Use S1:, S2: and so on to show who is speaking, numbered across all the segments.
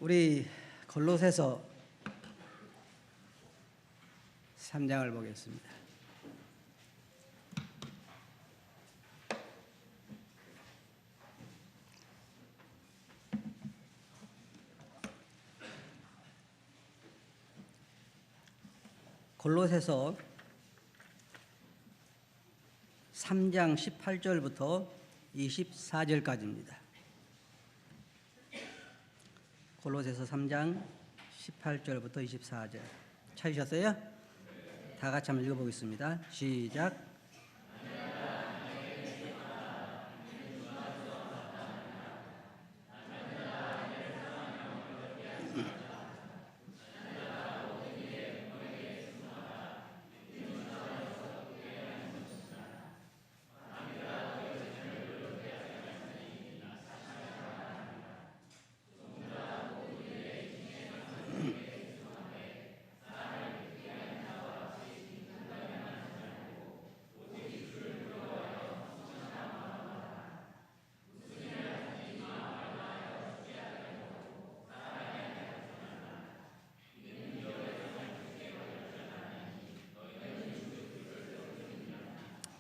S1: 우리 골로새서 3장을 보겠습니다. 골로새서 3장 18절부터 24절까지입니다. 골로새서 3장 18절부터 24절 찾으셨어요? 다 같이 한번 읽어보겠습니다. 시작.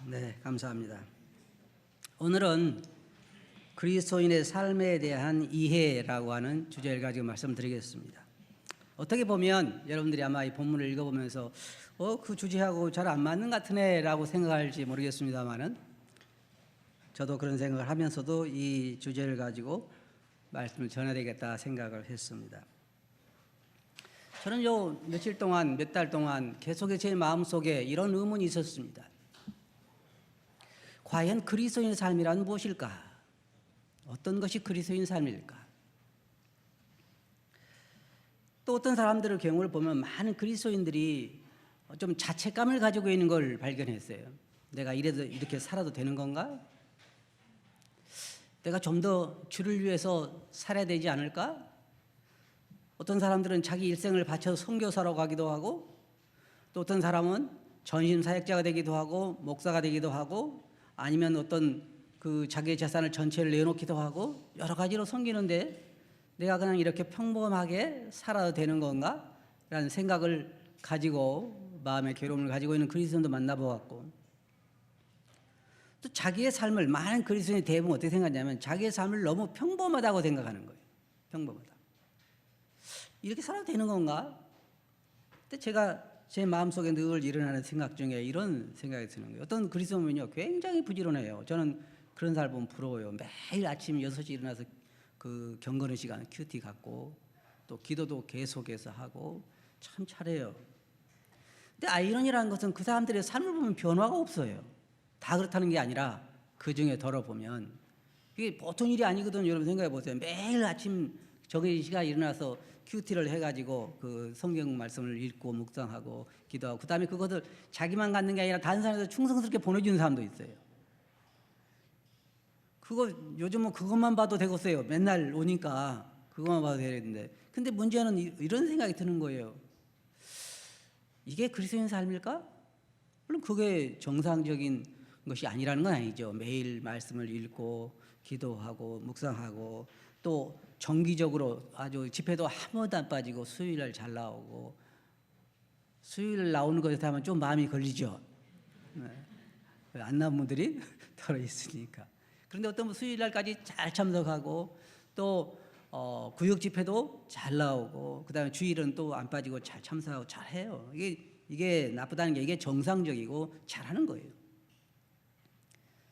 S1: 네, 감사합니다. 오늘은 그리스도인의 삶에 대한 이해라고 하는 주제를 가지고 말씀드리겠습니다. 어떻게 보면 여러분들이 아마 이 본문을 읽어보면서 그 주제하고 잘 안 맞는 것 같으네 라고 생각할지 모르겠습니다만은 저도 그런 생각을 하면서도 이 주제를 가지고 말씀을 전해야 되겠다 생각을 했습니다. 저는 요 며칠 동안 몇 달 동안 계속해서 제 마음속에 이런 의문이 있었습니다. 과연 그리스도인의 삶이란 무엇일까? 어떤 것이 그리스도인 삶일까? 또 어떤 사람들의 경우를 보면 많은 그리스도인들이 좀 자책감을 가지고 있는 걸 발견했어요. 내가 이래도 이렇게 살아도 되는 건가? 내가 좀 더 주를 위해서 살아야 되지 않을까? 어떤 사람들은 자기 일생을 바쳐서 선교사로 가기도 하고, 또 어떤 사람은 전심 사역자가 되기도 하고 목사가 되기도 하고, 아니면 어떤 그 자기의 재산을 전체를 내놓기도 하고 여러 가지로 섬기는데 내가 그냥 이렇게 평범하게 살아도 되는 건가? 라는 생각을 가지고 마음의 괴로움을 가지고 있는 그리스도인도 만나보았고, 또 자기의 삶을 많은 그리스도인의 대부분 어떻게 생각하냐면 자기의 삶을 너무 평범하다고 생각하는 거예요. 평범하다. 이렇게 살아도 되는 건가? 근데 제가 제 마음속에 늘 일어나는 생각 중에 이런 생각이 드는 거예요. 어떤 그리스도인은요 굉장히 부지런해요. 저는 그런 사람 보면 부러워요. 매일 아침 6시 일어나서 그 경건의 시간 큐티 갖고 또 기도도 계속해서 하고 참 잘해요. 근데 아이러니라는 것은 그 사람들의 삶을 보면 변화가 없어요. 다 그렇다는 게 아니라 그 중에 덜어보면 이게 보통 일이 아니거든요. 여러분 생각해 보세요. 매일 아침 정해진 시간에 일어나서 큐티를 해가지고 그 성경 말씀을 읽고 묵상하고 기도하고, 그 다음에 그것을 자기만 갖는 게 아니라 다른 사람한테 충성스럽게 보내주는 사람도 있어요. 그거 요즘은 그것만 봐도 되겠어요. 맨날 오니까 그것만 봐도 되는데, 근데 문제는 이런 생각이 드는 거예요. 이게 그리스도인 삶일까? 물론 그게 정상적인 것이 아니라는 건 아니죠. 매일 말씀을 읽고 기도하고 묵상하고 또 정기적으로 아주 집회도 한 번도 안 빠지고 수요일날 잘 나오고, 수요일 나오는 것에 하면 좀 마음이 걸리죠. 네. 안 나온 분들이 덜어 있으니까. 그런데 어떤 분 수요일날까지 잘 참석하고 또 구역 집회도 잘 나오고, 그 다음에 주일은 또 안 빠지고 잘 참석하고 잘 해요. 이게 나쁘다는 게 이게 정상적이고 잘하는 거예요.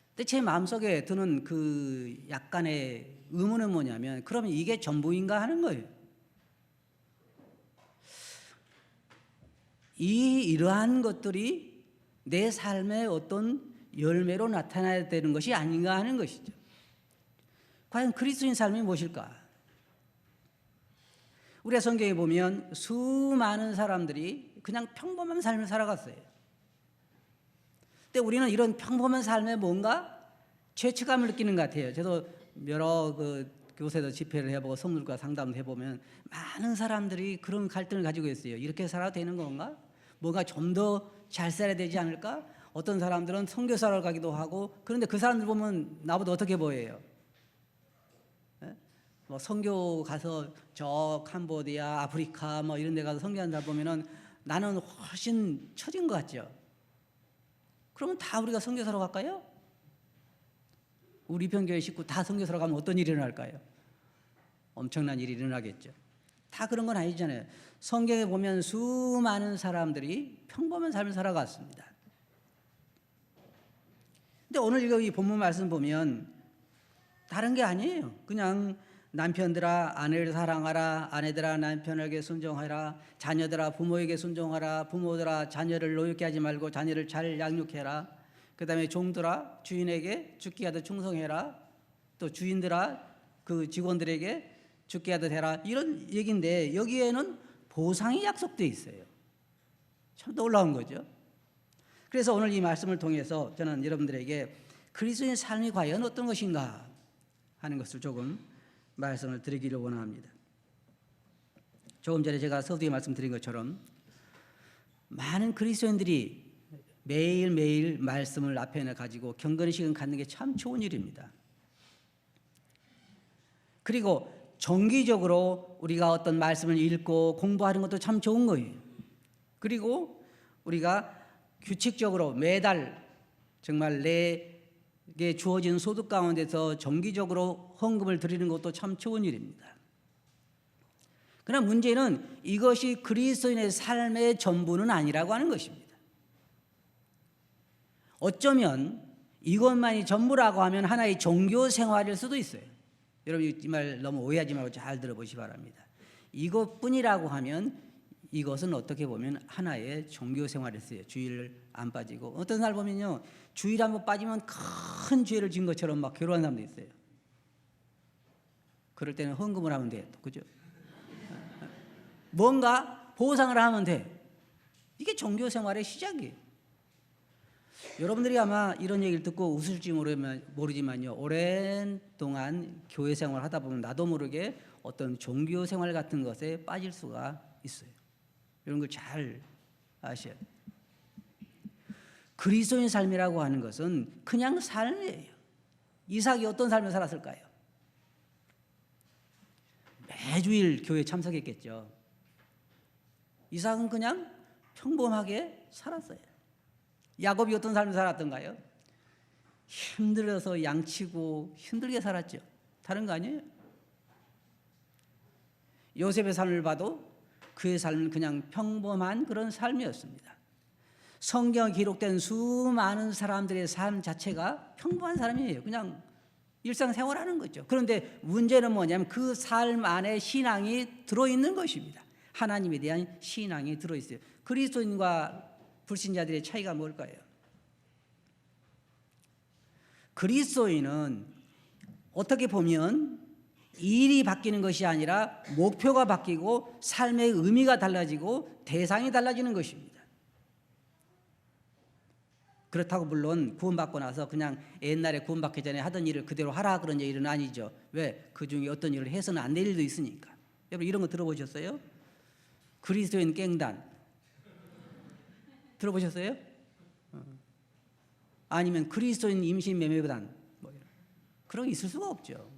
S1: 근데 제 마음속에 드는 그 약간의 의문은 뭐냐면, 그러면 이게 전부인가 하는 거예요. 이러한 것들이 내 삶의 어떤 열매로 나타나야 되는 것이 아닌가 하는 것이죠. 과연 그리스도인 삶이 무엇일까? 우리가 성경에 보면 수많은 사람들이 그냥 평범한 삶을 살아갔어요. 근데 우리는 이런 평범한 삶에 뭔가 죄책감을 느끼는 것 같아요. 저도 여러 곳에서 집회를 해보고 성도들과 상담을 해보면 많은 사람들이 그런 갈등을 가지고 있어요. 이렇게 살아도 되는 건가? 뭔가 좀 더 잘 살아야 되지 않을까? 어떤 사람들은 선교사를 가기도 하고, 그런데 그 사람들 보면 나보다 어떻게 보여요? 뭐 선교 가서 저 캄보디아, 아프리카 뭐 이런 데 가서 선교하는 사람 보면은 나는 훨씬 처진 것 같죠. 그러면 다 우리가 선교사로 갈까요? 우리 평교회 식구 다 선교사로 가면 어떤 일이 일어날까요? 엄청난 일이 일어나겠죠. 다 그런 건 아니잖아요. 성경에 보면 수많은 사람들이 평범한 삶을 살아갔습니다. 근데 오늘 이 본문 말씀 보면 다른 게 아니에요. 그냥 남편들아 아내를 사랑하라, 아내들아 남편에게 순종하라, 자녀들아 부모에게 순종하라, 부모들아 자녀를 노엽게 하지 말고 자녀를 잘 양육해라, 그 다음에 종들아 주인에게 죽게 하듯 충성해라, 또 주인들아 그 직원들에게 죽게 하듯 해라, 이런 얘기인데 여기에는 보상이 약속되어 있어요. 참 놀라운 거죠. 그래서 오늘 이 말씀을 통해서 저는 여러분들에게 그리스도인의 삶이 과연 어떤 것인가 하는 것을 조금 말씀을 드리기를 원합니다. 조금 전에 제가 서두에 말씀드린 것처럼 많은 그리스도인들이 매일매일 말씀을 앞에 가지고 경건의식을 갖는 게 참 좋은 일입니다. 그리고 정기적으로 우리가 어떤 말씀을 읽고 공부하는 것도 참 좋은 거예요. 그리고 우리가 규칙적으로 매달 정말 내게 주어진 소득 가운데서 정기적으로 헌금을 드리는 것도 참 좋은 일입니다. 그러나 문제는 이것이 그리스도인의 삶의 전부는 아니라고 하는 것입니다. 어쩌면 이것만이 전부라고 하면 하나의 종교 생활일 수도 있어요. 여러분 이 말 너무 오해하지 말고 잘 들어보시기 바랍니다. 이것뿐이라고 하면 이것은 어떻게 보면 하나의 종교 생활이었어요. 주일 안 빠지고, 어떤 날 보면요 주일 한번 빠지면 큰 죄를 지은 것처럼 막 괴로운 사람도 있어요. 그럴 때는 헌금을 하면 돼, 그죠? 뭔가 보상을 하면 돼. 이게 종교 생활의 시작이에요. 여러분들이 아마 이런 얘기를 듣고 웃을지 모르지만요, 오랜 동안 교회 생활을 하다 보면 나도 모르게 어떤 종교 생활 같은 것에 빠질 수가 있어요. 이런 걸 잘 아셔야 돼요. 그리스도인 삶이라고 하는 것은 그냥 삶이에요. 이삭이 어떤 삶을 살았을까요? 매주일 교회에 참석했겠죠. 이삭은 그냥 평범하게 살았어요. 야곱이 어떤 삶을 살았던가요? 힘들어서 양치고 힘들게 살았죠. 다른 거 아니에요? 요셉의 삶을 봐도 그의 삶은 그냥 평범한 그런 삶이었습니다. 성경에 기록된 수많은 사람들의 삶 자체가 평범한 삶이에요. 그냥 일상생활하는 거죠. 그런데 문제는 뭐냐면 그 삶 안에 신앙이 들어있는 것입니다. 하나님에 대한 신앙이 들어있어요. 그리스도인과 불신자들의 차이가 뭘까요? 그리스도인은 어떻게 보면 일이 바뀌는 것이 아니라 목표가 바뀌고 삶의 의미가 달라지고 대상이 달라지는 것입니다. 그렇다고 물론 구원받고 나서 그냥 옛날에 구원받기 전에 하던 일을 그대로 하라 그런 일은 아니죠. 왜? 그 중에 어떤 일을 해서는 안 될 일도 있으니까. 여러분 이런 거 들어보셨어요? 그리스도인 깽단 들어보셨어요? 아니면 그리스도인 임신매매단 뭐 그런 게 있을 수가 없죠.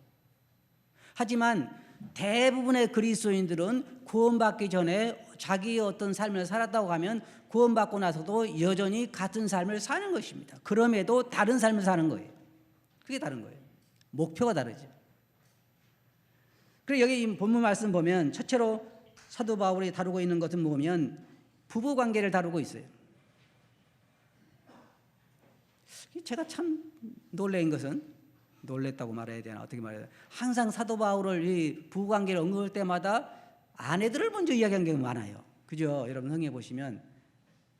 S1: 하지만 대부분의 그리스도인들은 구원받기 전에 자기의 어떤 삶을 살았다고 하면 구원받고 나서도 여전히 같은 삶을 사는 것입니다. 그럼에도 다른 삶을 사는 거예요. 그게 다른 거예요. 목표가 다르죠. 그리고 여기 이 본문 말씀 보면 첫째로 사도 바울이 다루고 있는 것은 보면 부부 관계를 다루고 있어요. 제가 참 놀란 것은, 놀랬다고 말해야 되나 어떻게 말해야 되나, 항상 사도 바울을 이 부부관계를 언급할 때마다 아내들을 먼저 이야기한 경우가 많아요. 그죠? 여러분 흥해 보시면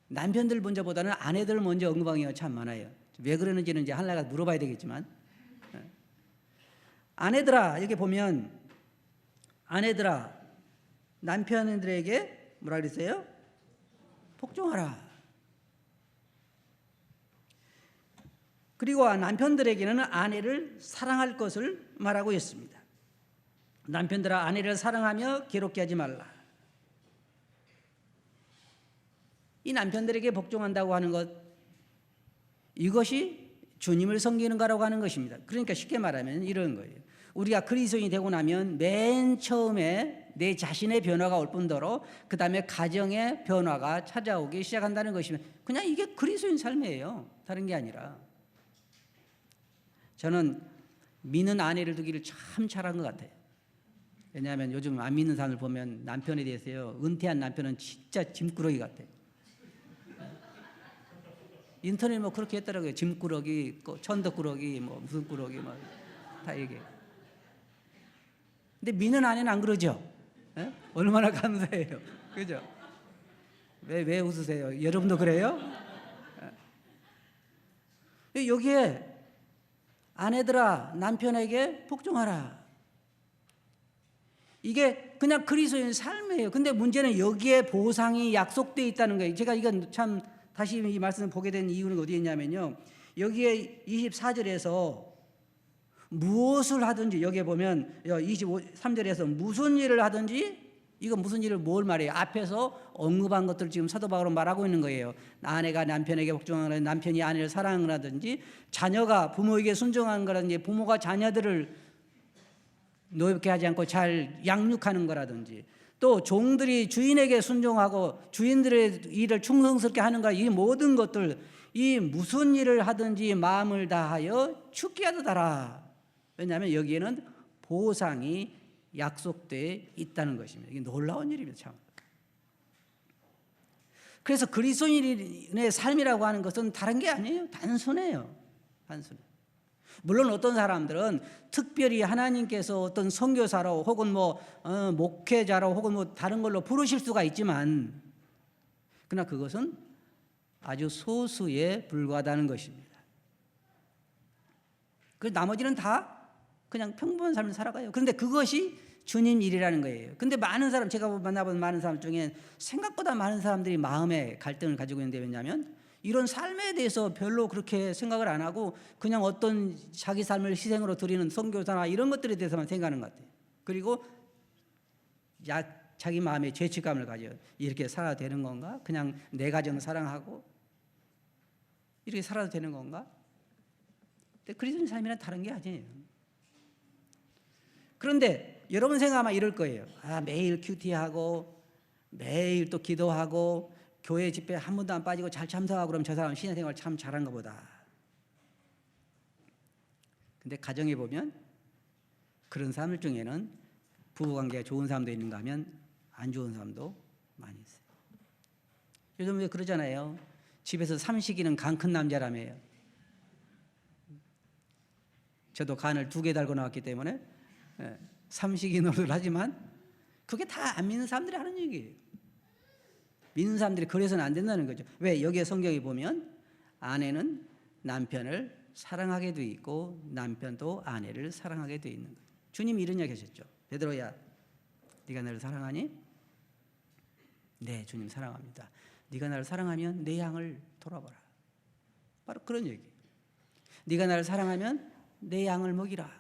S1: 남편들 먼저보다는 아내들을 먼저 언급한 경우가 참 많아요. 왜 그러는지는 이제 하나가 물어봐야 되겠지만, 아내들아, 여기 보면 아내들아 남편들에게 뭐라 그랬어요? 복종하라. 그리고 남편들에게는 아내를 사랑할 것을 말하고 있습니다. 남편들아 아내를 사랑하며 괴롭게 하지 말라. 이 남편들에게 복종한다고 하는 것, 이것이 주님을 섬기는 거라고 하는 것입니다. 그러니까 쉽게 말하면 이런 거예요. 우리가 그리스도인이 되고 나면 맨 처음에 내 자신의 변화가 올 뿐더러 그 다음에 가정의 변화가 찾아오기 시작한다는 것이면 그냥 이게 그리스도인 삶이에요. 다른 게 아니라. 저는 믿는 아내를 두기를 참 잘한 것 같아요. 왜냐하면 요즘 안 믿는 사람을 보면 남편에 대해서요, 은퇴한 남편은 진짜 짐꾸러기 같아요. 인터넷 뭐 그렇게 했더라고요. 짐꾸러기, 천덕꾸러기, 뭐 무슨 꾸러기, 뭐 다 얘기해요. 근데 믿는 아내는 안 그러죠. 에? 얼마나 감사해요. 그죠? 왜 웃으세요? 여러분도 그래요? 여기에 아내들아 남편에게 복종하라. 이게 그냥 그리스도인 삶이에요. 근데 문제는 여기에 보상이 약속되어 있다는 거예요. 제가 이건 참 다시 이 말씀을 보게 된 이유는 어디에 있냐면요. 여기에 24절에서 무엇을 하든지, 여기에 보면 23절에서 무슨 일을 하든지, 이거 무슨 일을 뭘 말해요? 앞에서 언급한 것들을 지금 사도 바울은 말하고 있는 거예요. 아내가 남편에게 복종하는, 남편이 아내를 사랑하라든지, 자녀가 부모에게 순종하는 거라든지, 부모가 자녀들을 노엽게 하지 않고 잘 양육하는 거라든지, 또 종들이 주인에게 순종하고 주인들의 일을 충성스럽게 하는 거, 이 모든 것들, 이 무슨 일을 하든지 마음을 다하여 죽게 하도다라. 왜냐하면 여기에는 보상이 약속되어 있다는 것입니다. 이게 놀라운 일입니다. 참. 그래서 그리스도인의 삶이라고 하는 것은 다른 게 아니에요. 단순해요. 단순해. 물론 어떤 사람들은 특별히 하나님께서 어떤 선교사로 혹은 목회자로 혹은 다른 걸로 부르실 수가 있지만, 그러나 그것은 아주 소수에 불과하다는 것입니다. 그 나머지는 다 그냥 평범한 삶을 살아가요. 그런데 그것이 주님 일이라는 거예요. 근데 많은 사람, 제가 만나본 많은 사람 중에 생각보다 많은 사람들이 마음의 갈등을 가지고 있는데, 왜냐하면 이런 삶에 대해서 별로 그렇게 생각을 안 하고 그냥 어떤 자기 삶을 희생으로 드리는 선교사나 이런 것들에 대해서만 생각하는 것 같아요. 그리고 자기 마음에 죄책감을 가져요. 이렇게 살아도 되는 건가? 그냥 내 가정을 사랑하고 이렇게 살아도 되는 건가? 근데 그리스도인 삶이란 다른 게 아니에요. 그런데 여러분 생각하면 이럴 거예요. 매일 큐티하고 매일 또 기도하고 교회 집회 한 번도 안 빠지고 잘 참석하고 그러면 저 사람 신앙생활 참 잘한가 보다. 근데 가정에 보면 그런 사람들 중에는 부부관계가 좋은 사람도 있는가 하면 안 좋은 사람도 많이 있어요. 요즘 왜 그러잖아요. 집에서 삼식이는 간 큰 남자라며요. 저도 간을 2개 달고 나왔기 때문에 삼식이 노릇을 하지만 그게 다 안 믿는 사람들이 하는 얘기예요. 믿는 사람들이 그래서는 안 된다는 거죠. 왜? 여기에 성경에 보면 아내는 남편을 사랑하게 돼 있고 남편도 아내를 사랑하게 돼 있는 거예요. 주님이 이런 이야기 하셨죠. 베드로야, 네가 나를 사랑하니? 네, 주님 사랑합니다. 네가 나를 사랑하면 내 양을 돌아봐라. 바로 그런 얘기. 네가 나를 사랑하면 내 양을 먹이라.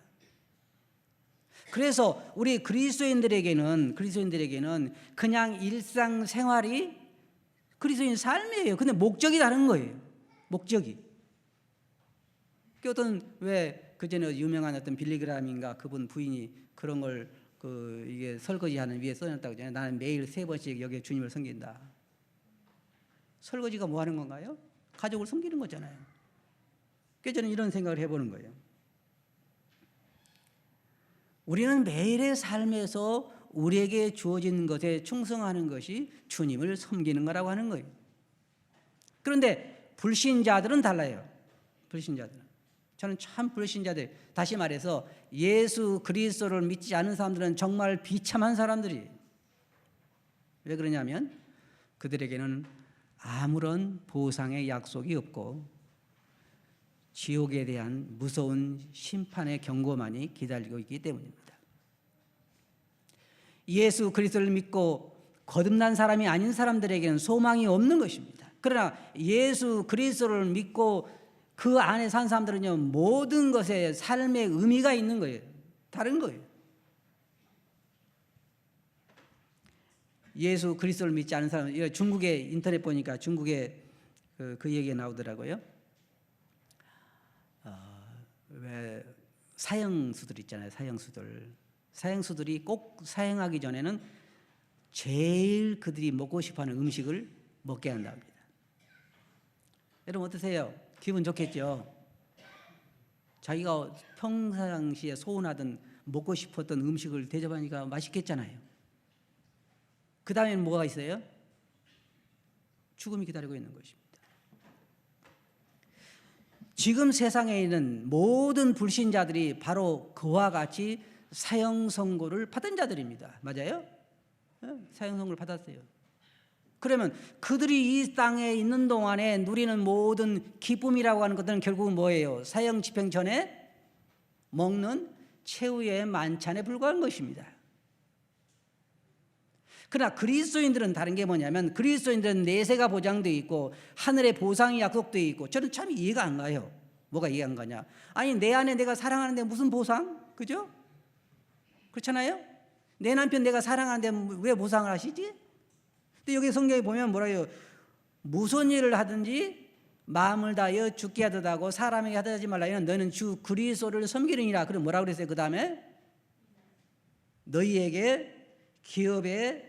S1: 그래서 우리 그리스도인들에게는 그냥 일상생활이 그리스도인 삶이에요. 근데 목적이 다른 거예요. 목적이. 어떤 왜 그전에 유명한 어떤 빌리그람인가 그분 부인이 그런 걸 이게 설거지하는 위에 써놨다고 하잖아요. 나는 매일 3번씩 여기에 주님을 섬긴다. 설거지가 뭐 하는 건가요? 가족을 섬기는 거잖아요. 그래서 저는 이런 생각을 해보는 거예요. 우리는 매일의 삶에서 우리에게 주어진 것에 충성하는 것이 주님을 섬기는 거라고 하는 거예요. 그런데 불신자들은 달라요. 불신자들은. 저는 참 불신자들, 다시 말해서 예수 그리스도를 믿지 않은 사람들은 정말 비참한 사람들이에요. 왜 그러냐면 그들에게는 아무런 보상의 약속이 없고 지옥에 대한 무서운 심판의 경고만이 기다리고 있기 때문입니다. 예수 그리스도를 믿고 거듭난 사람이 아닌 사람들에게는 소망이 없는 것입니다. 그러나 예수 그리스도를 믿고 그 안에 산 사람들은요, 모든 것에 삶의 의미가 있는 거예요. 다른 거예요. 예수 그리스도를 믿지 않은 사람, 중국의 인터넷 보니까 중국에 그 얘기가 나오더라고요. 왜 사형수들 있잖아요. 사형수들이 꼭 사형하기 전에는 제일 그들이 먹고 싶어하는 음식을 먹게 한답니다. 여러분 어떠세요? 기분 좋겠죠? 자기가 평상시에 소원하던 먹고 싶었던 음식을 대접하니까 맛있겠잖아요. 그 다음에는 뭐가 있어요? 죽음이 기다리고 있는 것입니다. 지금 세상에 있는 모든 불신자들이 바로 그와 같이 사형 선고를 받은 자들입니다. 맞아요? 사형 선고를 받았어요. 그러면 그들이 이 땅에 있는 동안에 누리는 모든 기쁨이라고 하는 것들은 결국은 뭐예요? 사형 집행 전에 먹는 최후의 만찬에 불과한 것입니다. 그러나 그리스도인들은 다른 게 뭐냐면 그리스도인들은 내세가 보장되어 있고 하늘의 보상이 약속되어 있고 저는 참 이해가 안 가요. 뭐가 이해 안 가냐? 아니 내 안에 내가 사랑하는데 무슨 보상? 그죠? 그렇잖아요? 내 남편 내가 사랑하는데 왜 보상을 하시지? 근데 여기 성경에 보면 뭐라 해요? 무슨 일을 하든지 마음을 다하여 죽게 하듯 하고 사람에게 하듯 하지 말라. 이는 너는 주 그리스도를 섬기느니라. 그럼 뭐라고 그랬어요? 그 다음에 너희에게 기업의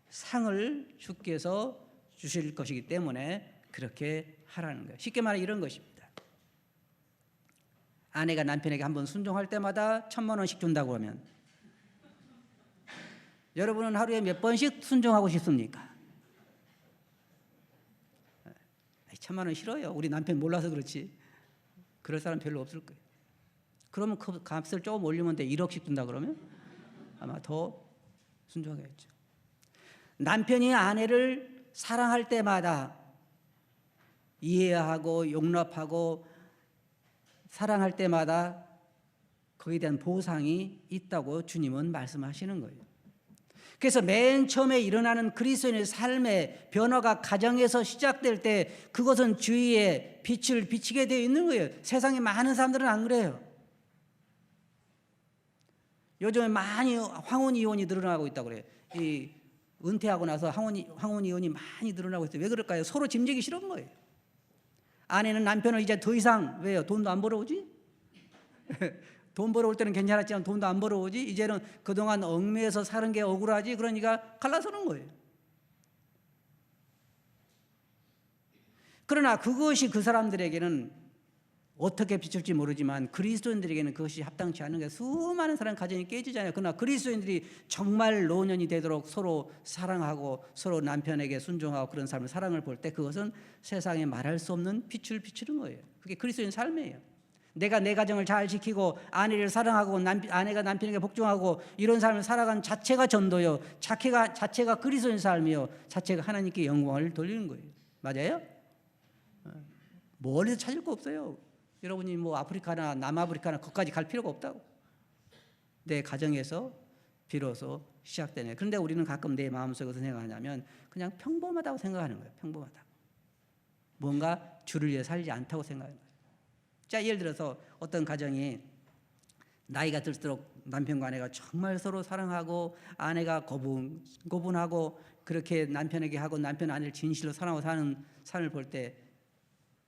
S1: 상을 주께서 주실 것이기 때문에 그렇게 하라는 거예요. 쉽게 말해 이런 것입니다. 아내가 남편에게 한번 순종할 때마다 1,000만 원씩 준다고 하면 여러분은 하루에 몇 번씩 순종하고 싶습니까? 1,000만 원 싫어요. 우리 남편 몰라서 그렇지. 그럴 사람 별로 없을 거예요. 그러면 그 값을 조금 올리면 돼. 1억씩 준다 그러면 아마 더 순종하겠죠. 남편이 아내를 사랑할 때마다 이해하고 용납하고 사랑할 때마다 거기에 대한 보상이 있다고 주님은 말씀하시는 거예요. 그래서 맨 처음에 일어나는 그리스도인의 삶의 변화가 가정에서 시작될 때 그것은 주위에 빛을 비치게 되어 있는 거예요. 세상에 많은 사람들은 안 그래요. 요즘에 많이 황혼 이혼이 늘어나고 있다고 그래요. 이 은퇴하고 나서 황혼 이혼이 많이 늘어나고 있어요. 왜 그럴까요? 서로 짐지기 싫은 거예요. 아내는 남편을 이제 더 이상 왜요? 돈도 안 벌어오지? 돈 벌어올 때는 괜찮았지만 돈도 안 벌어오지? 이제는 그동안 얽매여서 사는 게 억울하지? 그러니까 갈라서는 거예요. 그러나 그것이 그 사람들에게는 어떻게 비출지 모르지만 그리스도인들에게는 그것이 합당치 않은 게 수많은 사람 가정이 깨지잖아요. 그러나 그리스도인들이 정말 노년이 되도록 서로 사랑하고 서로 남편에게 순종하고 그런 삶을 사랑을 볼 때 그것은 세상에 말할 수 없는 빛을 비추는 거예요. 그게 그리스도인 삶이에요. 내가 내 가정을 잘 지키고 아내를 사랑하고 아내가 남편에게 복종하고 이런 삶을 살아간 자체가 전도요. 자체가 그리스도인 삶이요. 자체가 하나님께 영광을 돌리는 거예요. 맞아요? 멀리서 찾을 거 없어요. 여러분이 뭐 아프리카나 남아프리카나 거기까지 갈 필요가 없다고. 내 가정에서 비로소 시작되네. 그런데 우리는 가끔 내 마음속에 어떤 생각하냐면 그냥 평범하다고 생각하는 거예요. 평범하다. 뭔가 주를 위해 살지 않다고 생각하는 거예요. 자, 예를 들어서 어떤 가정이 나이가 들수록 남편과 아내가 정말 서로 사랑하고 아내가 고분하고 그렇게 남편에게 하고 남편 아내를 진실로 사랑하고 사는 삶을 볼 때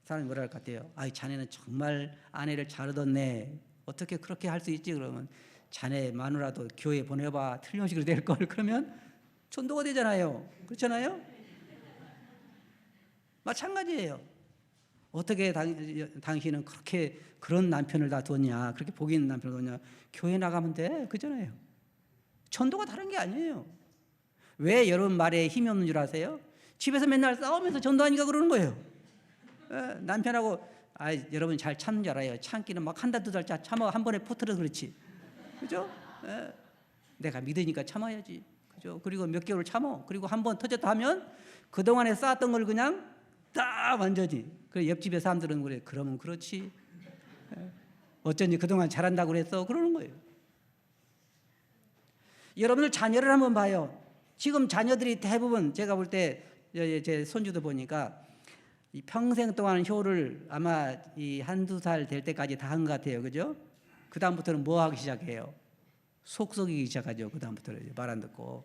S1: 사람이 뭐라 할 것 같아요? 아이 자네는 정말 아내를 잘 얻었네. 어떻게 그렇게 할 수 있지? 그러면 자네 마누라도 교회 보내봐. 틀림없이 될 걸. 그러면 전도가 되잖아요. 그렇잖아요? 마찬가지예요. 어떻게 당신은 그렇게 그런 남편을 다 뒀냐? 그렇게 복이 있는 남편을 뒀냐? 교회 나가면 돼. 그잖아요. 전도가 다른 게 아니에요. 왜 여러분 말에 힘이 없는 줄 아세요? 집에서 맨날 싸우면서 전도하니까 그러는 거예요. 남편하고 여러분 잘 참는 줄 알아요. 참기는 막 한 달, 두 달 참아 한 번에 퍼뜨려 그렇지. 그죠? 내가 믿으니까 참아야지. 그죠? 그리고 몇 개월 참어. 그리고 한 번 터졌다 하면 그동안에 쌓았던 걸 그냥 다 완전히. 그래 옆집에 사람들은 그래. 그러면 그렇지. 어쩐지 그동안 잘한다고 그랬어. 그러는 거예요. 여러분들 자녀를 한번 봐요. 지금 자녀들이 대부분 제가 볼 때 제 손주도 보니까 이 평생 동안 효를 아마 이 한두 살 될 때까지 다 한 것 같아요. 그죠? 그 다음부터는 뭐 하기 시작해요? 속 썩이기 시작하죠. 그 다음부터는 말 안 듣고.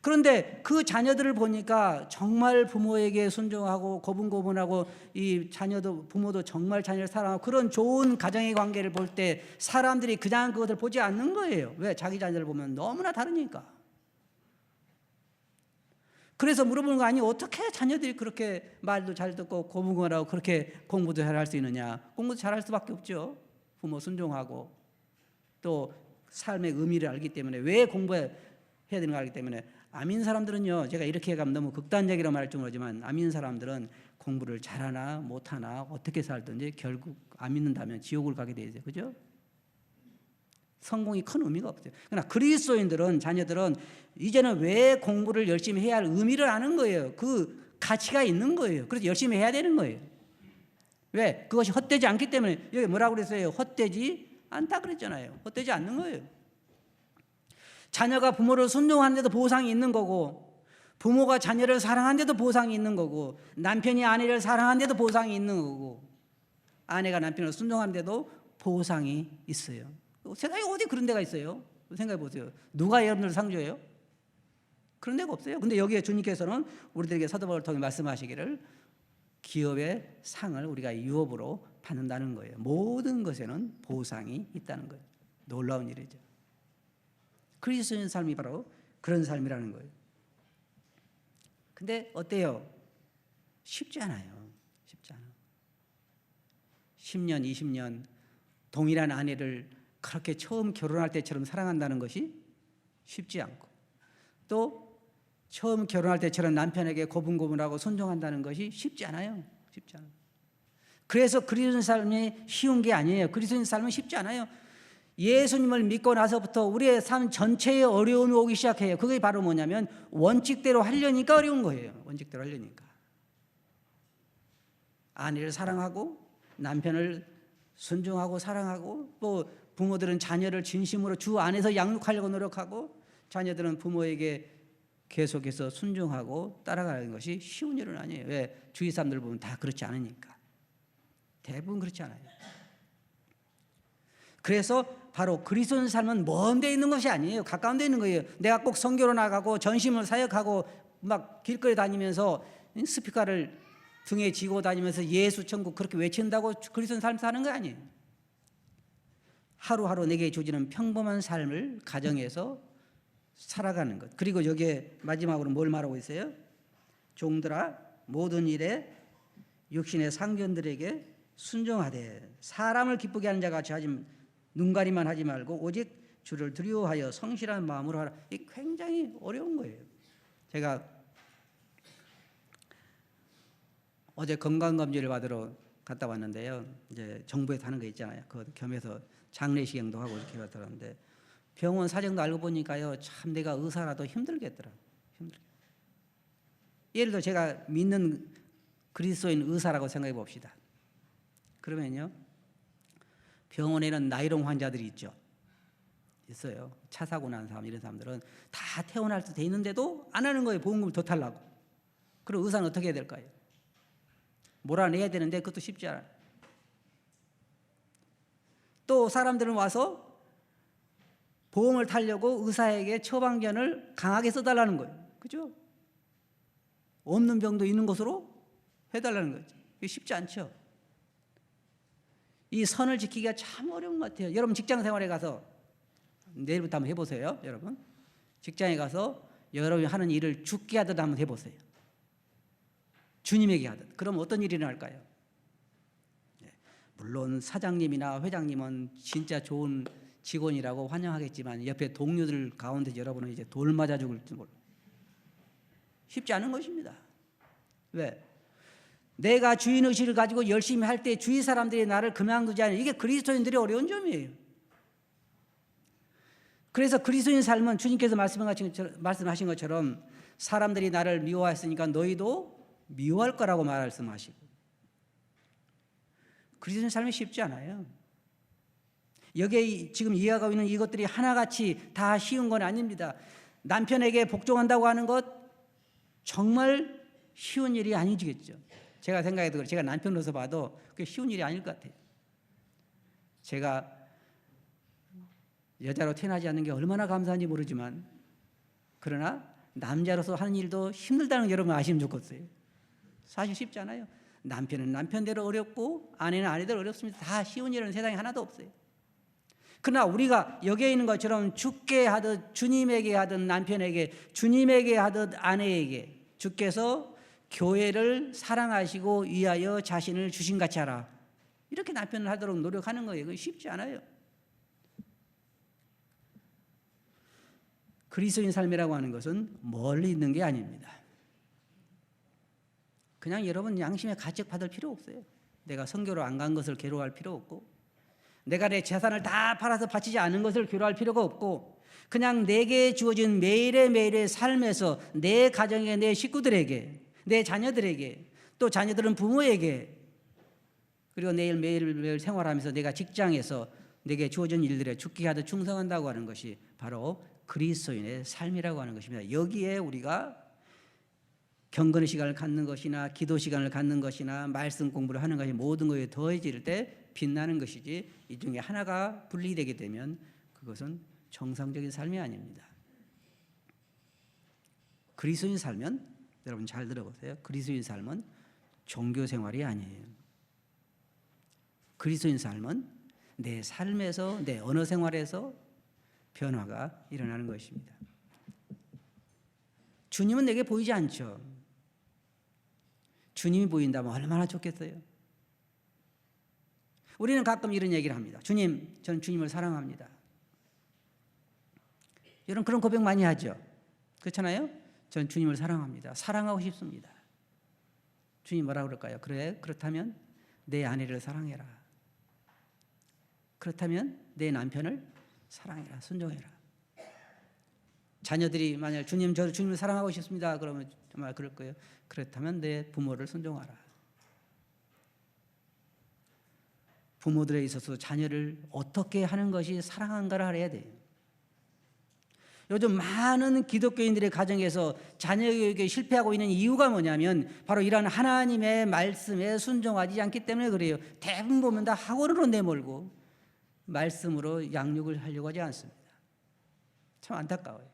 S1: 그런데 그 자녀들을 보니까 정말 부모에게 순종하고 고분고분하고 이 자녀도 부모도 정말 자녀를 사랑하고 그런 좋은 가정의 관계를 볼 때 사람들이 그냥 그것을 보지 않는 거예요. 왜? 자기 자녀를 보면 너무나 다르니까. 그래서 물어보는 거 아니 어떻게 자녀들이 그렇게 말도 잘 듣고 고분고분하고 그렇게 공부도 잘 할 수 있느냐. 공부도 잘 할 수밖에 없죠. 부모 순종하고 또 삶의 의미를 알기 때문에 왜 공부해야 되는가 알기 때문에 아민 사람들은요, 제가 이렇게 가면 너무 극단적이라고 말할 줄 모르지만 아민 사람들은 공부를 잘하나 못하나 어떻게 살든지 결국 안 믿는다면 지옥을 가게 돼 있어요. 그죠? 성공이 큰 의미가 없어요. 그러나 그리스도인들은 자녀들은 이제는 왜 공부를 열심히 해야 할 의미를 아는 거예요. 그 가치가 있는 거예요. 그래서 열심히 해야 되는 거예요. 왜? 그것이 헛되지 않기 때문에. 여기 뭐라고 그랬어요? 헛되지 않다 그랬잖아요. 헛되지 않는 거예요. 자녀가 부모를 순종하는데도 보상이 있는 거고, 부모가 자녀를 사랑하는데도 보상이 있는 거고, 남편이 아내를 사랑하는데도 보상이 있는 거고, 아내가 남편을 순종하는데도 보상이 있어요. 세상에 어디 그런 데가 있어요? 생각해 보세요. 누가 여러분들 상조해요? 그런 데가 없어요. 근데 여기에 주님께서는 우리들에게 사도 바울을 통해 말씀하시기를 기업의 상을 우리가 유업으로 받는다는 거예요. 모든 것에는 보상이 있다는 거예요. 놀라운 일이죠. 그리스도인 삶이 바로 그런 삶이라는 거예요. 근데 어때요? 쉽지 않아요. 쉽지 않아. 10년, 20년 동일한 아내를 그렇게 처음 결혼할 때처럼 사랑한다는 것이 쉽지 않고, 또 처음 결혼할 때처럼 남편에게 고분고분하고 순종한다는 것이 쉽지 않아요. 쉽지 않아요. 그래서 그리스도인 삶이 쉬운 게 아니에요. 그리스도인 삶은 쉽지 않아요. 예수님을 믿고 나서부터 우리의 삶 전체에 어려움이 오기 시작해요. 그게 바로 뭐냐면 원칙대로 하려니까 어려운 거예요. 원칙대로 하려니까. 아내를 사랑하고 남편을 순종하고 사랑하고, 또 부모들은 자녀를 진심으로 주 안에서 양육하려고 노력하고, 자녀들은 부모에게 계속해서 순종하고 따라가는 것이 쉬운 일은 아니에요. 왜? 주위 사람들 보면 다 그렇지 않으니까. 대부분 그렇지 않아요. 그래서 바로 그리스도인 삶은 먼 데 있는 것이 아니에요. 가까운 데 있는 거예요. 내가 꼭 선교로 나가고 전심을 사역하고 막 길거리 다니면서 스피커를 등에 지고 다니면서 예수 천국 그렇게 외친다고 그리스도인 삶 사는 거 아니에요. 하루하루 내게 주어지는 평범한 삶을 가정에서 살아가는 것. 그리고 여기에 마지막으로 뭘 말하고 있어요? 종들아 모든 일에 육신의 상견들에게 순종하되 사람을 기쁘게 하는 자가 같이 하지, 눈가리만 하지 말고 오직 주를 두려워하여 성실한 마음으로 하라. 이 굉장히 어려운 거예요. 제가 어제 건강검진을 받으러 갔다 왔는데요. 이제 정부에서 하는 거 있잖아요. 그거 겸해서 장례식행도 하고 이렇게 갔더라는데 병원 사정도 알고 보니까요, 참 내가 의사라도 힘들겠더라고요. 예를 들어 제가 믿는 그리스도인 의사라고 생각해 봅시다. 그러면요, 병원에는 나이롱 환자들이 있어요. 차 사고 난 사람, 이런 사람들은 다 퇴원할 수 돼 있는데도 안 하는 거예요. 보험금을 더 타려고. 그럼 의사는 어떻게 해야 될까요? 몰아내야 되는데 그것도 쉽지 않아요. 또 사람들은 와서 보험을 타려고 의사에게 처방전을 강하게 써달라는 거예요. 그죠? 없는 병도 있는 것으로 해달라는 거죠. 이게 쉽지 않죠. 이 선을 지키기가 참 어려운 것 같아요. 여러분 직장 생활에 가서 내일부터 한번 해보세요. 여러분 직장에 가서 여러분이 하는 일을 죽게 하듯 한번 해보세요. 주님에게 하듯. 그럼 어떤 일이 일어날까요? 물론 사장님이나 회장님은 진짜 좋은 직원이라고 환영하겠지만 옆에 동료들 가운데 여러분은 이제 돌 맞아 죽을지 몰라요. 쉽지 않은 것입니다. 왜? 내가 주인의식을 가지고 열심히 할 때 주위 사람들이 나를 그만두지 않아요. 이게 그리스도인들의 어려운 점이에요. 그래서 그리스도인 삶은 주님께서 말씀하신 것처럼 사람들이 나를 미워했으니까 너희도 미워할 거라고 말씀하시고, 그리스도인 삶이 쉽지 않아요. 여기에 지금 이해하고 있는 이것들이 하나같이 다 쉬운 건 아닙니다. 남편에게 복종한다고 하는 것 정말 쉬운 일이 아니겠죠. 제가 생각해도 제가 남편으로서 봐도 그게 쉬운 일이 아닐 것 같아요. 제가 여자로 태어나지 않는 게 얼마나 감사한지 모르지만, 그러나 남자로서 하는 일도 힘들다는 거 여러분 아시면 좋겠어요. 사실 쉽지 않아요. 남편은 남편대로 어렵고 아내는 아내대로 어렵습니다. 다 쉬운 일은 세상에 하나도 없어요. 그러나 우리가 여기에 있는 것처럼 주께 하듯 주님에게 하듯 남편에게, 주님에게 하듯 아내에게 주께서 교회를 사랑하시고 위하여 자신을 주신같이 하라, 이렇게 남편을 하도록 노력하는 거예요. 그건 쉽지 않아요. 그리스도인 삶이라고 하는 것은 멀리 있는 게 아닙니다. 그냥 여러분 양심에 가책 받을 필요 없어요. 내가 선교로 안 간 것을 괴로워할 필요 없고, 내가 내 재산을 다 팔아서 바치지 않은 것을 괴로워할 필요가 없고, 그냥 내게 주어진 매일의 삶에서 내 가정에, 내 식구들에게, 내 자녀들에게, 또 자녀들은 부모에게, 그리고 매일 생활하면서 내가 직장에서 내게 주어진 일들에 죽게 하듯 충성한다고 하는 것이 바로 그리스도인의 삶이라고 하는 것입니다. 여기에 우리가 경건의 시간을 갖는 것이나 기도 시간을 갖는 것이나 말씀 공부를 하는 것이 모든 것에 더해질 때 빛나는 것이지, 이 중에 하나가 분리되게 되면 그것은 정상적인 삶이 아닙니다. 그리스도인 삶은, 여러분 잘 들어보세요, 그리스도인 삶은 종교 생활이 아니에요. 그리스도인 삶은 내 삶에서, 내 언어 생활에서 변화가 일어나는 것입니다. 주님은 내게 보이지 않죠. 주님이 보인다면 얼마나 좋겠어요. 우리는 가끔 이런 얘기를 합니다. 주님, 전 주님을 사랑합니다. 여러분 그런 고백 많이 하죠. 그렇잖아요. 전 주님을 사랑합니다. 사랑하고 싶습니다. 주님 뭐라고 그럴까요? 그래, 그렇다면 내 아내를 사랑해라. 그렇다면 내 남편을 사랑해라, 순종해라. 자녀들이 만약 주님, 저 주님을 사랑하고 싶습니다, 그러면 정말 그럴 거예요. 그렇다면 내 부모를 순종하라. 부모들에 있어서 자녀를 어떻게 하는 것이 사랑한가를 알아야 돼요. 요즘 많은 기독교인들의 가정에서 자녀에게 실패하고 있는 이유가 뭐냐면 바로 이런 하나님의 말씀에 순종하지 않기 때문에 그래요. 대부분 보면 다 학원으로 내몰고 말씀으로 양육을 하려고 하지 않습니다. 참 안타까워요.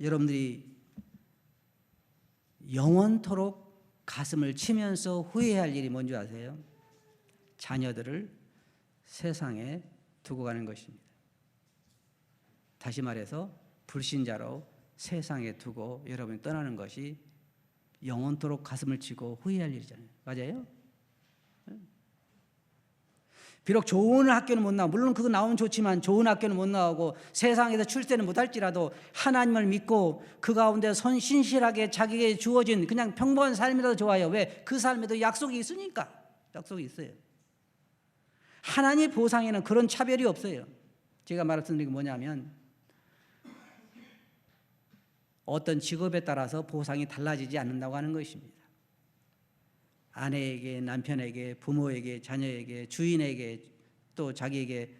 S1: 여러분들이 영원토록 가슴을 치면서 후회할 일이 뭔지 아세요? 자녀들을 세상에 두고 가는 것입니다. 다시 말해서 불신자로 세상에 두고 여러분이 떠나는 것이 영원토록 가슴을 치고 후회할 일이잖아요. 맞아요? 비록 좋은 학교는 못 나오고, 물론 그거 나오면 좋지만 좋은 학교는 못 나오고 세상에서 출세는 못할지라도 하나님을 믿고 그 가운데 신실하게 자기에게 주어진 그냥 평범한 삶이라도 좋아요. 왜? 그 삶에도 약속이 있으니까. 약속이 있어요. 하나님의 보상에는 그런 차별이 없어요. 제가 말씀드린 게 뭐냐면 어떤 직업에 따라서 보상이 달라지지 않는다고 하는 것입니다. 아내에게, 남편에게, 부모에게, 자녀에게, 주인에게, 또 자기에게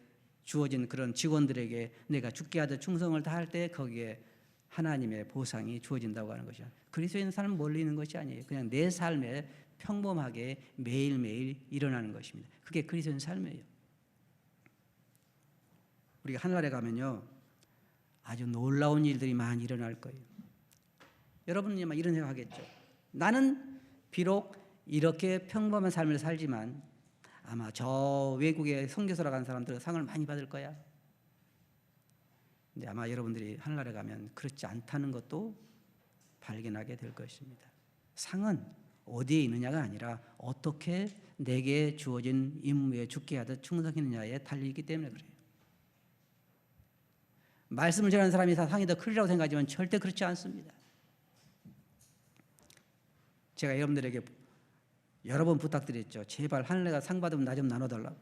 S1: 주어진 그런 직원들에게 내가 죽게 하듯 충성을 다할 때 거기에 하나님의 보상이 주어진다고 하는 것이야. 그리스도인 삶은 멀리 있는 것이 아니에요. 그냥 내 삶에 평범하게 매일매일 일어나는 것입니다. 그게 그리스도인 삶이에요. 우리가 하늘나라에 가면요, 아주 놀라운 일들이 많이 일어날 거예요. 여러분이 아마 이런 생각하겠죠. 나는 비록 이렇게 평범한 삶을 살지만 아마 저 외국에 선교사로 간 사람들은 상을 많이 받을 거야. 근데 아마 여러분들이 하늘나라에 가면 그렇지 않다는 것도 발견하게 될 것입니다. 상은 어디에 있느냐가 아니라 어떻게 내게 주어진 임무에 죽게 하듯 충성했느냐에 달리기 때문에 그래요. 말씀을 전하는 사람이 다 상이 더 크리라고 생각하지만 절대 그렇지 않습니다. 제가 여러분들에게 여러 번 부탁드렸죠. 제발 하늘나라 상 받으면 나 좀 나눠달라고.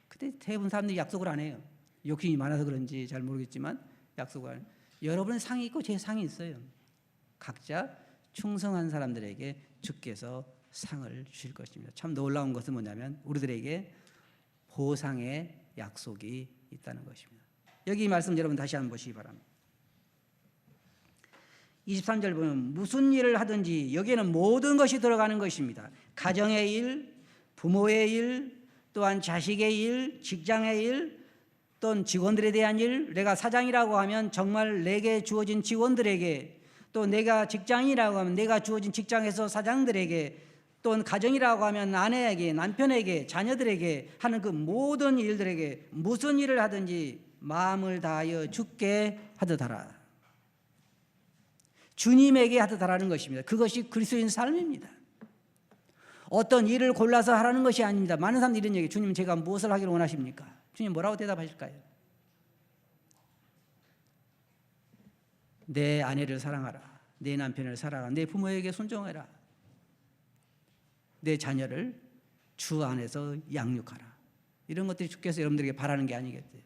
S1: 그때 대부분 사람들이 약속을 안 해요. 욕심이 많아서 그런지 잘 모르겠지만 약속을 안 해요. 여러분의 상이 있고 제 상이 있어요. 각자 충성한 사람들에게 주께서 상을 주실 것입니다. 참 놀라운 것은 뭐냐면 우리들에게 보상의 약속이 있다는 것입니다. 여기 이 말씀 여러분 다시 한번 보시기 바랍니다. 23절 보면 무슨 일을 하든지 여기에는 모든 것이 들어가는 것입니다. 가정의 일, 부모의 일, 또한 자식의 일, 직장의 일, 또는 직원들에 대한 일, 내가 사장이라고 하면 정말 내게 주어진 직원들에게, 또 내가 직장이라고 하면 내가 주어진 직장에서 사장들에게, 또는 가정이라고 하면 아내에게, 남편에게, 자녀들에게 하는 그 모든 일들에게 무슨 일을 하든지 마음을 다하여 주께 하듯하라. 주님에게 하듯하라는 것입니다. 그것이 그리스도인 삶입니다. 어떤 일을 골라서 하라는 것이 아닙니다. 많은 사람들이 이런 얘기, 주님 제가 무엇을 하기를 원하십니까? 주님 뭐라고 대답하실까요? 내 아내를 사랑하라, 내 남편을 사랑하라, 내 부모에게 순종해라, 내 자녀를 주 안에서 양육하라. 이런 것들이 주께서 여러분들에게 바라는 게 아니겠어요?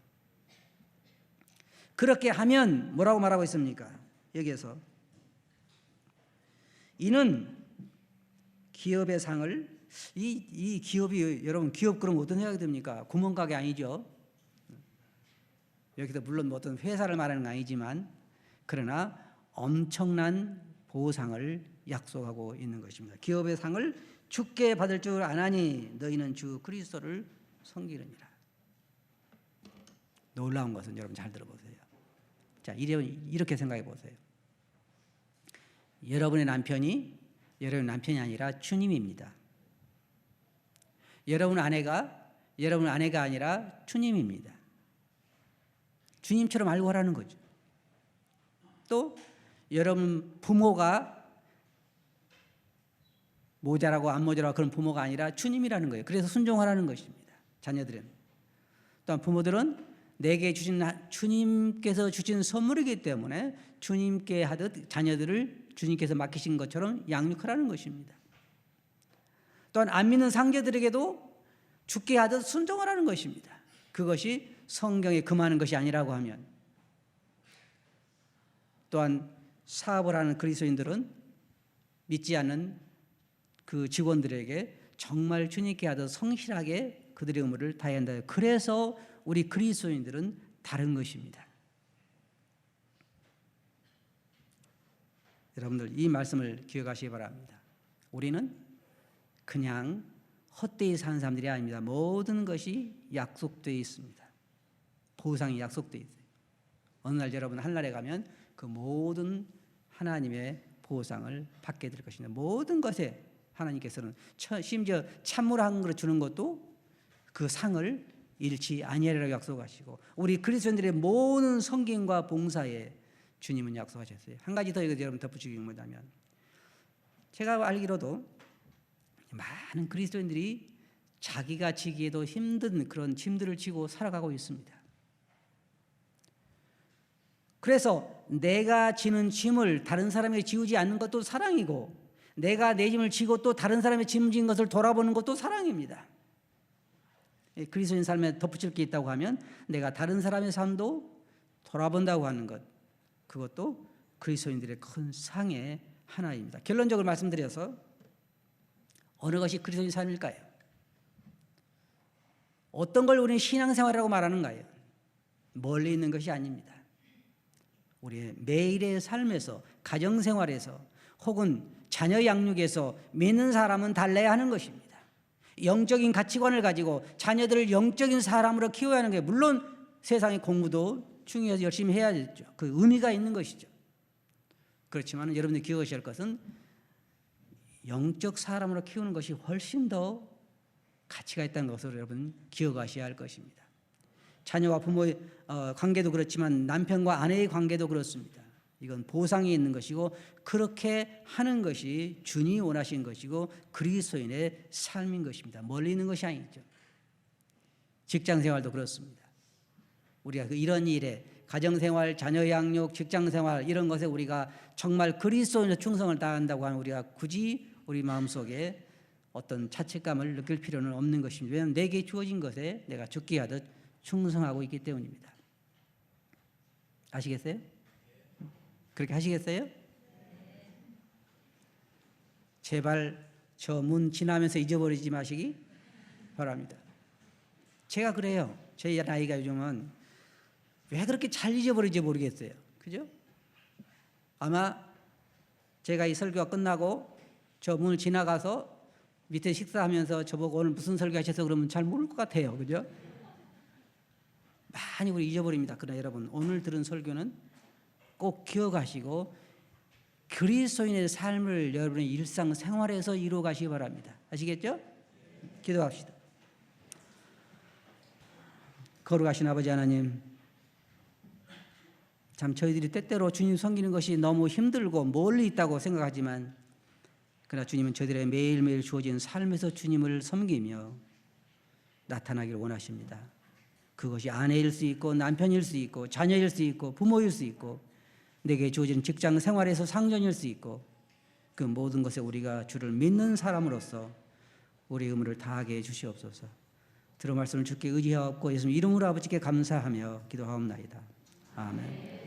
S1: 그렇게 하면 뭐라고 말하고 있습니까? 여기에서 이는 기업의 상을, 이 기업이, 여러분 기업 그럼 어떤 생각이 듭니까? 구멍가게 아니죠. 여기서 물론 어떤 회사를 말하는 건 아니지만, 그러나 엄청난 보상을 약속하고 있는 것입니다. 기업의 상을 주께 받을 줄 아나니 너희는 주 그리스도를 섬기느니라. 놀라운 것은 여러분 잘 들어보세요. 자, 이렇게 생각해 보세요. 여러분의 남편이 여러분 남편이 아니라 주님입니다. 여러분 아내가 여러분 아내가 아니라 주님입니다. 주님처럼 알고 하라는 거죠. 또 여러분 부모가 모자라고 안 모자라고 그런 부모가 아니라 주님이라는 거예요. 그래서 순종하라는 것입니다. 자녀들은. 또한 부모들은 내게 주신 주님께서 주신 선물이기 때문에 주님께 하듯 자녀들을 주님께서 맡기신 것처럼 양육하라는 것입니다. 또한 안 믿는 상제들에게도 주께 하듯 순종하라는 것입니다. 그것이 성경에 금하는 것이 아니라고 하면, 또한 사업을 하는 그리스도인들은 믿지 않는 그 직원들에게 정말 주님께 하듯 성실하게 그들의 의무를 다해야 한다. 그래서 우리 그리스도인들은 다른 것입니다. 여러분들 이 말씀을 기억하시기 바랍니다. 우리는 그냥 헛되이 사는 사람들이 아닙니다. 모든 것이 약속되어 있습니다. 보상이 약속되어 있어요. 어느 날 여러분 하늘나라에 가면 그 모든 하나님의 보상을 받게 될 것입니다. 모든 것에 하나님께서는 심지어 찬물 한 그릇 주는 것도 그 상을 잃지 아니하리라고 약속하시고, 우리 그리스도인들의 모든 섬김과 봉사에 주님은 약속하셨어요. 한 가지 더 여러분 덧붙이기 뭐냐면, 제가 알기로도 많은 그리스도인들이 자기가 지기에도 힘든 그런 짐들을 지고 살아가고 있습니다. 그래서 내가 지는 짐을 다른 사람에게 지우지 않는 것도 사랑이고, 내가 내 짐을 지고 또 다른 사람의 짐 진 것을 돌아보는 것도 사랑입니다. 그리스도인 삶에 덧붙일 게 있다고 하면 내가 다른 사람의 삶도 돌아본다고 하는 것, 그것도 그리스도인들의 큰 상의 하나입니다. 결론적으로 말씀드려서 어느 것이 그리스도인 삶일까요? 어떤 걸 우리는 신앙생활이라고 말하는가요? 멀리 있는 것이 아닙니다. 우리의 매일의 삶에서, 가정생활에서, 혹은 자녀 양육에서 믿는 사람은 달라야 하는 것입니다. 영적인 가치관을 가지고 자녀들을 영적인 사람으로 키워야 하는 게, 물론 세상의 공부도 중요해서 열심히 해야겠죠. 그 의미가 있는 것이죠. 그렇지만 여러분들이 기억하셔야 할 것은 영적 사람으로 키우는 것이 훨씬 더 가치가 있다는 것을 여러분 기억하셔야 할 것입니다. 자녀와 부모의 관계도 그렇지만 남편과 아내의 관계도 그렇습니다. 이건 보상이 있는 것이고, 그렇게 하는 것이 주님이 원하신 것이고 그리스도인의 삶인 것입니다. 멀리 있는 것이 아니죠. 직장생활도 그렇습니다. 우리가 이런 일에, 가정생활, 자녀 양육, 직장생활, 이런 것에 우리가 정말 그리스도인의 충성을 다한다고 하면 우리가 굳이 우리 마음속에 어떤 자책감을 느낄 필요는 없는 것입니다. 왜냐하면 내게 주어진 것에 내가 죽게 하듯 충성하고 있기 때문입니다. 아시겠어요? 그렇게 하시겠어요? 제발 저 문 지나면서 잊어버리지 마시기 바랍니다. 제가 그래요. 제 나이가 요즘은 왜 그렇게 잘 잊어버리지 모르겠어요. 그죠? 아마 제가 이 설교가 끝나고 저 문을 지나가서 밑에 식사하면서 저보고 오늘 무슨 설교 하셔서 그러면 잘 모를 것 같아요. 그죠? 많이 우리 잊어버립니다. 그러나 여러분 오늘 들은 설교는 꼭 기억하시고 그리스도인의 삶을 여러분의 일상생활에서 이루어 가시기 바랍니다. 아시겠죠? 기도합시다. 거룩하신 아버지 하나님, 참 저희들이 때때로 주님 섬기는 것이 너무 힘들고 멀리 있다고 생각하지만 그러나 주님은 저희들의 매일매일 주어진 삶에서 주님을 섬기며 나타나기를 원하십니다. 그것이 아내일 수 있고 남편일 수 있고 자녀일 수 있고 부모일 수 있고 내게 주어진 직장 생활에서 상전일 수 있고 그 모든 것에 우리가 주를 믿는 사람으로서 우리의 의무를 다하게 해 주시옵소서. 들은 말씀을 주께 의지하옵고 예수님 이름으로 아버지께 감사하며 기도하옵나이다. 아멘.